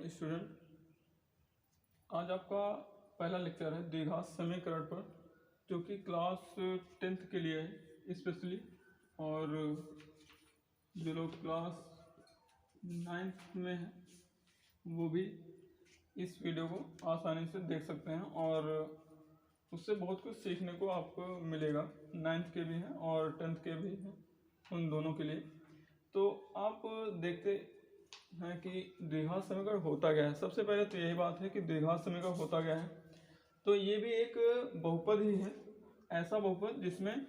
Student, आज आपका पहला लेक्चर है द्विघात समीकरण पर, जो कि क्लास 10th के लिए है स्पेशली, और जो लोग क्लास 9th में हैं वो भी इस वीडियो को आसानी से देख सकते हैं और उससे बहुत कुछ सीखने को आपको मिलेगा। 9th के भी हैं और 10th के भी हैं, उन दोनों के लिए। तो आप देखते हैं कि द्विघात समीकरण होता क्या है। सबसे पहले तो यही बात है कि द्विघात समीकरण होता क्या है। तो ये भी एक बहुपद ही है, ऐसा बहुपद जिसमें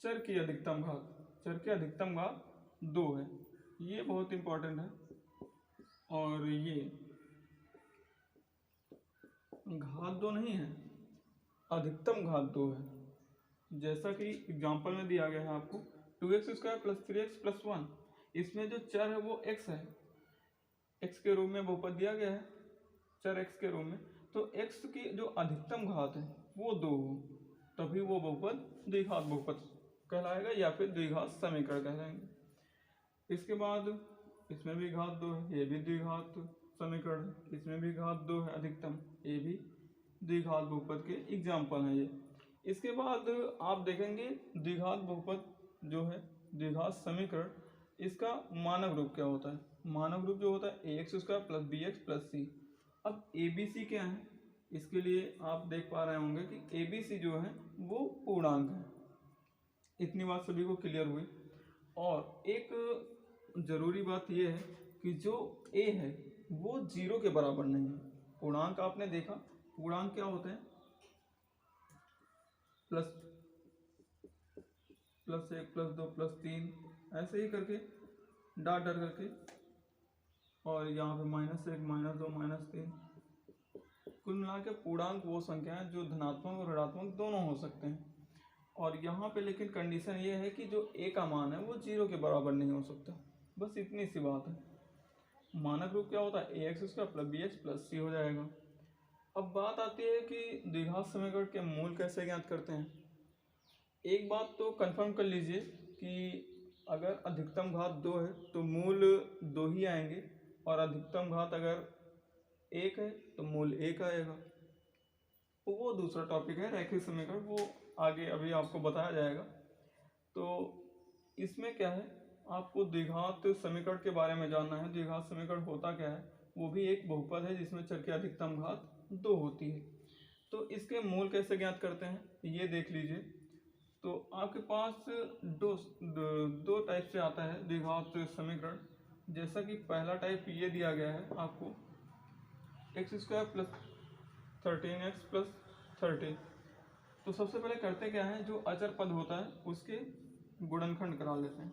चर की अधिकतम घात 2 है। ये बहुत इम्पोर्टेंट है। और ये घात 2 नहीं है, अधिकतम घात 2 है। जैसा कि एग्जाम्पल में दिया गया है आपको 2x² + 3x + 1। इसमें जो चर है वो x है, x के रूप में बहुपद दिया गया है, चर x के रूप में। तो x की जो अधिकतम घात है वो 2 हो, तभी वो बहुपद द्विघात बहुपद कहलाएगा या फिर द्विघात समीकरण कहलाएंगे। इसके बाद इसमें भी घात 2 है, ये भी द्विघात समीकरण है। इसमें भी घात 2 है अधिकतम, ये भी द्विघात बहुपद के एग्जाम्पल हैं ये। इसके बाद आप देखेंगे द्विघात बहुपद जो है, द्विघात समीकरण, इसका मानक रूप क्या होता है। मानक रूप जो होता है ax² + bx + c। अब abc क्या है, इसके लिए आप देख पा रहे होंगे कि abc जो है वो पूर्णांक है। इतनी बात सभी को क्लियर हुई। और एक जरूरी बात यह है कि जो a है वो 0 के बराबर नहीं है। पूर्णांक आपने देखा, पूर्णांक क्या होते हैं, +1 + 2 + 3, ऐसे ही करके डाट डाट करके, और यहाँ पे -1 -2 -3। कुल मिला के पूर्णांक वो संख्या है जो धनात्मक और ऋणात्मक दोनों हो सकते हैं। और यहाँ पे लेकिन कंडीशन ये है कि जो a का मान है वो 0 के बराबर नहीं हो सकता। बस इतनी सी बात है। मानक रूप क्या होता है ax² + bx + c हो जाएगा। अब बात आती है कि द्विघात समीकरण के मूल कैसे ज्ञात करते हैं। एक बात तो कंफर्म कर लीजिए कि अगर अधिकतम घात 2 है तो मूल 2 ही आएंगे, और अधिकतम घात अगर 1 है तो मूल 1 आएगा। तो वो दूसरा टॉपिक है रैखिक समीकरण, वो आगे अभी आपको बताया जाएगा। तो इसमें क्या है, आपको द्विघात समीकरण के बारे में जानना है। द्विघात समीकरण होता क्या है, वो भी एक बहुपद है जिसमें चर की अधिकतम घात 2 होती है। तो इसके मूल कैसे ज्ञात करते हैं ये देख लीजिए। तो आपके पास दो टाइप से आता है द्विघात समीकरण। जैसा कि पहला टाइप ये दिया गया है आपको, x² + 13x + 30। तो सबसे पहले करते क्या है, जो अचर पद होता है उसके गुणनखंड करा लेते हैं।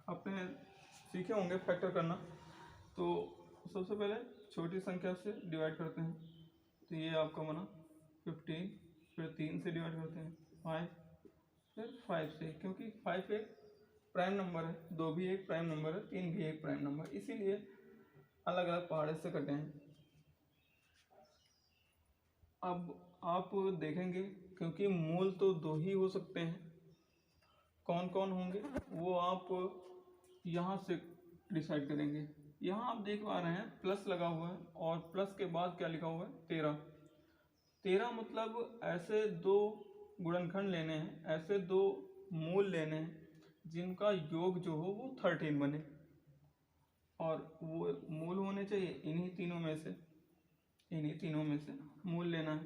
आपने सीखे होंगे फैक्टर करना। तो सबसे पहले छोटी संख्या से डिवाइड करते हैं। तो ये आपका बना 15, फिर 3 से डिवाइड करते हैं 5, फिर 5 से, क्योंकि 5 एक प्राइम नंबर है, 2 भी एक प्राइम नंबर है, 3 भी एक प्राइम नंबर, इसीलिए अलग अलग पहाड़े से कटे हैं। अब आप देखेंगे क्योंकि मूल तो 2 ही हो सकते हैं, कौन कौन होंगे वो आप यहाँ से डिसाइड करेंगे। यहाँ आप देख पा रहे हैं प्लस लगा हुआ है, और प्लस के बाद क्या लिखा हुआ है 13 मतलब ऐसे 2 गुणनखंड लेने हैं, ऐसे 2 मूल लेने हैं जिनका योग जो हो वो 13 बने, और वो मूल होने चाहिए इन्हीं तीनों में से मूल लेना है।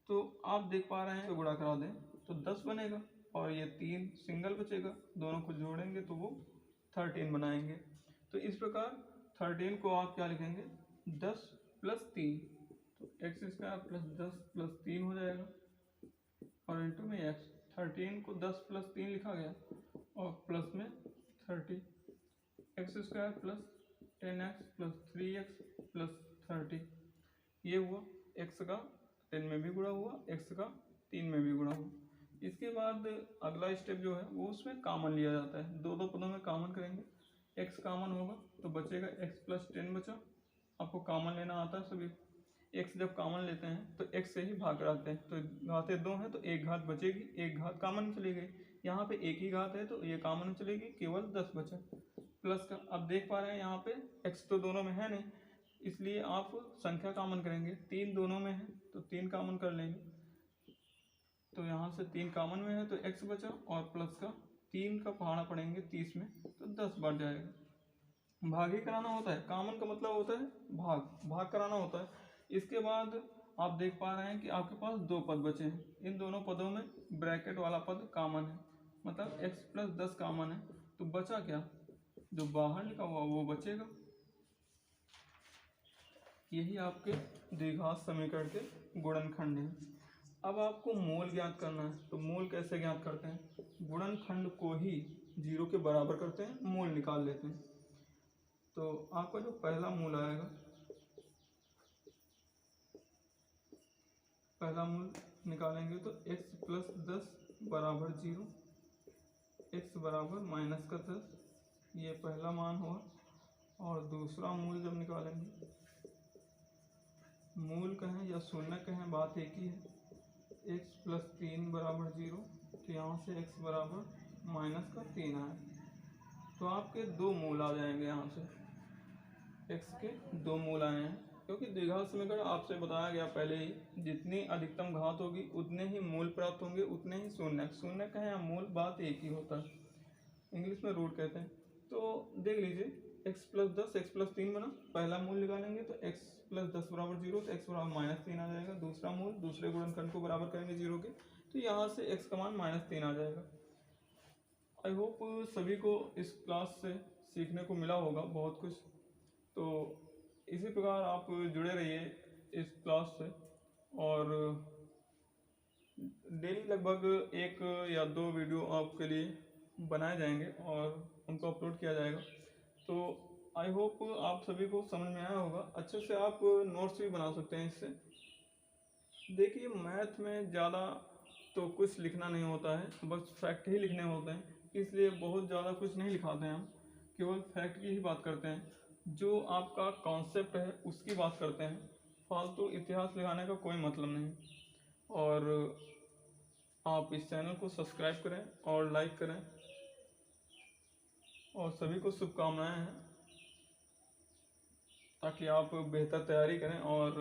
तो आप देख पा रहे हैं तो गुणा करा दें तो 10 बनेगा, और ये 3 सिंगल बचेगा, दोनों को जोड़ेंगे तो वो 13 बनाएंगे। तो इस प्रकार 13 को आप क्या लिखेंगे, 10 + 3, तो x² + 10 + 3 हो जाएगा, और इंटू में x। 13 को 10 + 3 लिखा गया, और प्लस में 30, x² + 10x + 3x + 30। ये हुआ x का 10 में भी गुणा हुआ, x का 3 में भी गुणा हुआ। इसके बाद अगला स्टेप जो है वो उसमें कॉमन लिया जाता है। दो पदों में कॉमन करेंगे, x कॉमन होगा तो बचेगा x + 10 बचा। आपको कॉमन लेना आता है सभी। x जब कॉमन लेते हैं तो x से ही भाग कराते हैं, तो घातें 2 हैं तो एक घात बचेगी, एक घात कॉमन चली गई। यहाँ पे एक ही घात है तो ये कॉमन चलेगी, केवल 10 बचा। प्लस का। अब देख पा रहे हैं यहाँ पे x तो दोनों में है नहीं, इसलिए आप संख्या कॉमन करेंगे। 3 दोनों में है तो 3 कॉमन कर लेंगे, तो यहाँ से 3 कॉमन में है तो x बचा, और प्लस का 3 का पहाड़ा पड़ेंगे 30 में तो 10 बढ़ जाएगा। भाग ही कराना होता है, कॉमन का मतलब होता है भाग कराना होता है। इसके बाद आप देख पा रहे हैं कि आपके पास 2 पद बचे हैं। इन दोनों पदों में ब्रैकेट वाला पद कॉमन है, मतलब x प्लस 10 कॉमन है, तो बचा क्या, जो बाहर लिखा हुआ वो बचेगा। यही आपके द्विघात समीकरण के गुणनखंड हैं। अब आपको मूल ज्ञात करना है, तो मूल कैसे ज्ञात करते हैं, गुणनखंड को ही 0 के बराबर करते हैं, मूल निकाल लेते हैं। तो आपका जो पहला मूल आएगा, पहला मूल निकालेंगे तो x प्लस 10 बराबर 0, x बराबर माइनस का 10, ये पहला मान हुआ। और दूसरा मूल जब निकालेंगे, मूल कहें या शून्य कहें बात एक ही है, x प्लस 3 बराबर 0, तो यहाँ से x बराबर माइनस का 3 आए, तो आपके 2 मूल आ जाएंगे। यहाँ से x के 2 मूल आए हैं, क्योंकि द्विघात समीकरण आपसे बताया गया पहले ही, जितनी अधिकतम घात होगी उतने ही मूल प्राप्त होंगे, उतने ही शून्य कहें या मूल बात एक ही होता है, इंग्लिश में रूट कहते हैं। तो देख लीजिए x प्लस 10 x प्लस 3 बना, पहला मूल निकालेंगे तो x प्लस 10 बराबर 0, तो x बराबर माइनस 3 आ जाएगा। दूसरा मूल दूसरे गुणनखंड को बराबर करेंगे 0 के, तो यहाँ से x का मान माइनस 3 आ जाएगा। आई होप सभी को इस क्लास से सीखने को मिला होगा बहुत कुछ। तो इसी प्रकार आप जुड़े रहिए इस क्लास से, और डेली लगभग 1 या 2 वीडियो आपके लिए बनाए जाएंगे और उनको अपलोड किया जाएगा। तो आई होप आप सभी को समझ में आया होगा। अच्छे से आप नोट्स भी बना सकते हैं इससे। देखिए मैथ में ज़्यादा तो कुछ लिखना नहीं होता है, बस फैक्ट ही लिखने होते हैं, इसलिए बहुत ज़्यादा कुछ नहीं लिखाते हैं हम, केवल फैक्ट की ही बात करते हैं। जो आपका कॉन्सेप्ट है उसकी बात करते हैं, फालतू इतिहास लिखाने का कोई मतलब नहीं। और आप इस चैनल को सब्सक्राइब करें और लाइक करें, और सभी को शुभकामनाएं हैं, ताकि आप बेहतर तैयारी करें और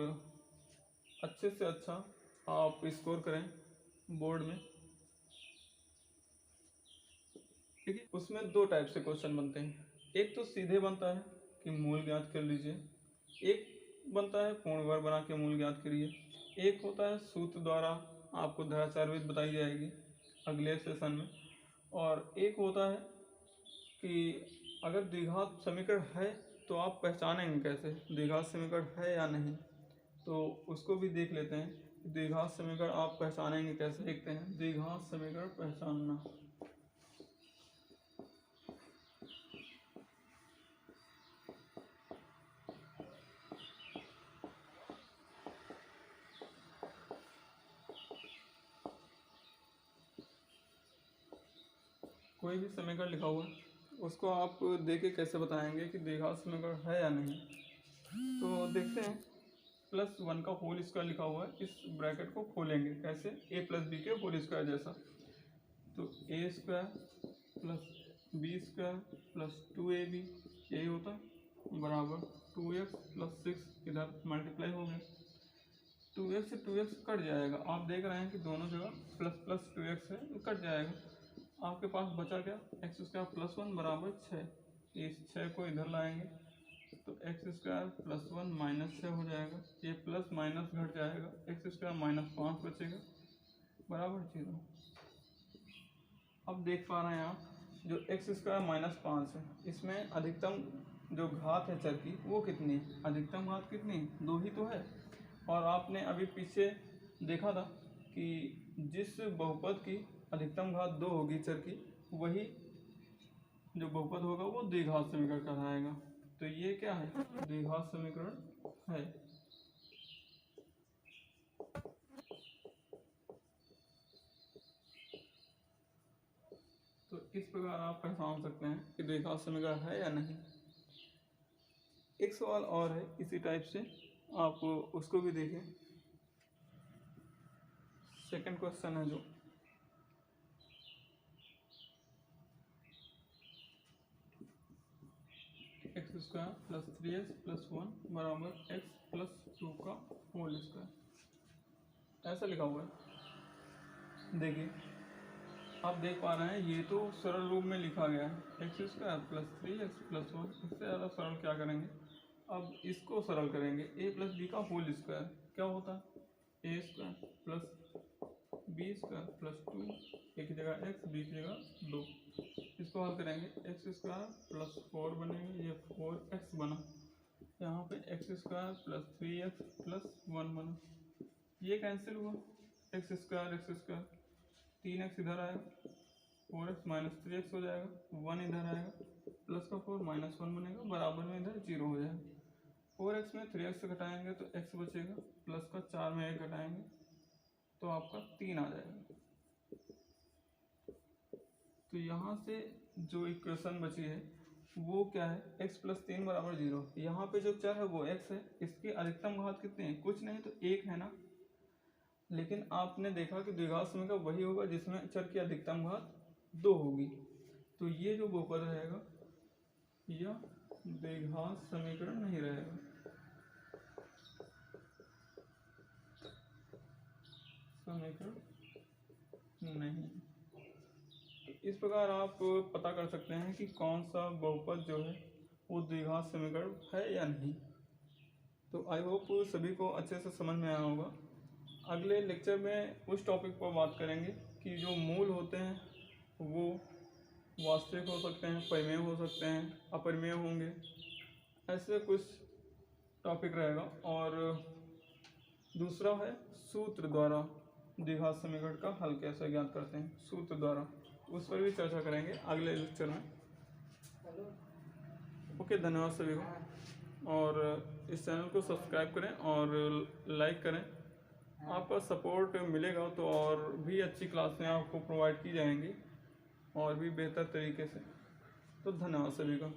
अच्छे से अच्छा आप स्कोर करें बोर्ड में। ठीक है, उसमें 2 टाइप से क्वेश्चन बनते हैं, एक तो सीधे बनता है कि मूल ज्ञात कर लीजिए, एक बनता है पूर्ण वर्ग बना के मूल ज्ञात करिए, एक होता है सूत्र द्वारा आपको धाराचार विधि बताई जाएगी अगले सेशन में, और एक होता है कि अगर द्विघात समीकरण है तो आप पहचानेंगे कैसे द्विघात समीकरण है या नहीं, तो उसको भी देख लेते हैं। द्विघात समीकरण आप पहचानेंगे कैसे, देखते हैं द्विघात समीकरण पहचानना। कोई भी समीकरण लिखा हुआ है उसको आप देख के कैसे बताएंगे कि द्विघात समीकरण है या नहीं। तो देखते हैं, +1 का होल स्क्वायर लिखा हुआ है, इस ब्रैकेट को खोलेंगे कैसे, a प्लस बी के होल स्क्वायर जैसा, तो a square plus B square plus 2ab यही होता है बराबर 2x प्लस 6, इधर मल्टीप्लाई हो गया, 2x से 2x कट जाएगा। आप देख रहे हैं कि दोनों जगह प्लस प्लस 2x है, तो कट जाएगा। आपके पास बचा क्या, एक्स स्क्वायर प्लस 1 बराबर 6, इस 6 को इधर लाएंगे तो एक्स स्क्वायर प्लस 1 माइनस 6 हो जाएगा, ये प्लस माइनस घट जाएगा, एक्स स्क्वायर माइनस 5 बचेगा बराबर 0। अब देख पा रहे हैं आप जो एक्स स्क्वायर माइनस 5 है, इसमें अधिकतम जो घात है चर की वो कितनी है, अधिकतम घात कितनी है, 2 ही तो है। और आपने अभी पीछे देखा था कि जिस बहुपद की अधिकतम घात 2 होगी चर की, वही जो बहुपद होगा वो द्विघात समीकरण कहलाएगा। तो ये क्या है, द्विघात समीकरण है। तो इस प्रकार आप पहचान सकते हैं कि द्विघात समीकरण है या नहीं। एक सवाल और है इसी टाइप से, आप उसको भी देखें। सेकंड क्वेश्चन है जो, स्क्वायर प्लस 3x प्लस 1 बराबर x प्लस 2 का होल स्क्वायर, ऐसा लिखा हुआ है। देखिए आप देख पा रहे हैं ये तो सरल रूप में लिखा गया है x square plus 3x plus 1। इससे ज़्यादा सरल क्या करेंगे, अब इसको सरल करेंगे। a प्लस बी का होल स्क्वायर क्या होता है, A square plus B square plus 2, A की जगह x बी की जगह 2। इसको हल करेंगे, एक्स स्क्वायर प्लस 4 बनेगा, ये 4x बना, यहाँ पे x square plus 3x plus 1 बना, ये कैंसिल हुआ, एक्स स्क्वायर 3x इधर आएगा, 4x माइनस 3x हो जाएगा, 1 इधर आएगा, प्लस का 4 माइनस 1 बनेगा, बराबर में इधर 0 हो जाएगा। 4x में 3x से घटाएंगे तो x बचेगा, प्लस का 4 में 1 घटाएंगे तो आपका 3 आ जाएगा। तो यहाँ से जो इक्वेशन बची है वो क्या है, x प्लस 3 बराबर 0। यहाँ पे जो चर है वो x है, इसकी अधिकतम घात कितनी है, कुछ नहीं तो 1 है ना। लेकिन आपने देखा कि द्विघात समीकरण वही होगा जिसमें चर की अधिकतम घात 2 होगी। तो ये जो बहुपद रहेगा यह द्विघात समीकरण नहीं रहेगा। समीकरण नहीं। इस प्रकार आप पता कर सकते हैं कि कौन सा बहुपद जो है वो द्विघात समीकरण है या नहीं। तो आई होप सभी को अच्छे से समझ में आया होगा। अगले लेक्चर में उस टॉपिक पर बात करेंगे कि जो मूल होते हैं वो वास्तविक हो सकते हैं, परिमेय हो सकते हैं, अपरिमेय होंगे, ऐसे कुछ टॉपिक रहेगा। और दूसरा है सूत्र द्वारा द्विघात समीकरण का हल कैसे ज्ञात करते हैं, सूत्र द्वारा, उस पर भी चर्चा करेंगे अगले लेक्चर में। ओके, धन्यवाद सभी को, और इस चैनल को सब्सक्राइब करें और लाइक करें। आपका सपोर्ट मिलेगा तो और भी अच्छी क्लासें आपको प्रोवाइड की जाएंगी और भी बेहतर तरीके से। तो धन्यवाद सभी का।